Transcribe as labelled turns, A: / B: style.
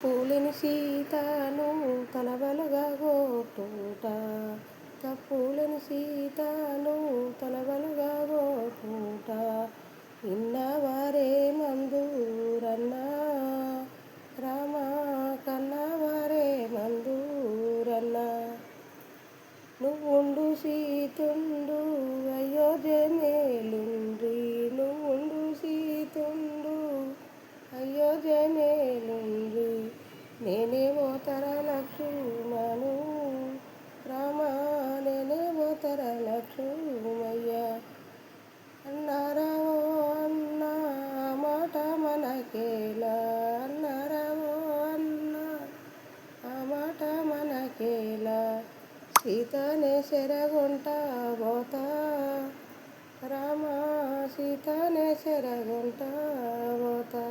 A: పూలని సీతను తలవలుగా గోటుట తప్పులని సీతను తలవలుగా గోటుట ఇన్నవారే మందూరన్నా రామ కన్నవారే మందూరన్నా నువ్వుండు సీతుండు అయోధ్య మేలుండ్రి నువ్వుండు సీతుండు అయోధ్య మేలుండ్రి నేనేమో తర లక్ష్మణు రామ నేనేమో తర లక్ష్మయ్య అన్నారావో అన్న ఆ మాట మనకేలా అన్నారావో అన్న ఆ మాట మనకేలా సీతనే చెరగొంట పోతా రామ సీతనే చెరగొంట పోతా.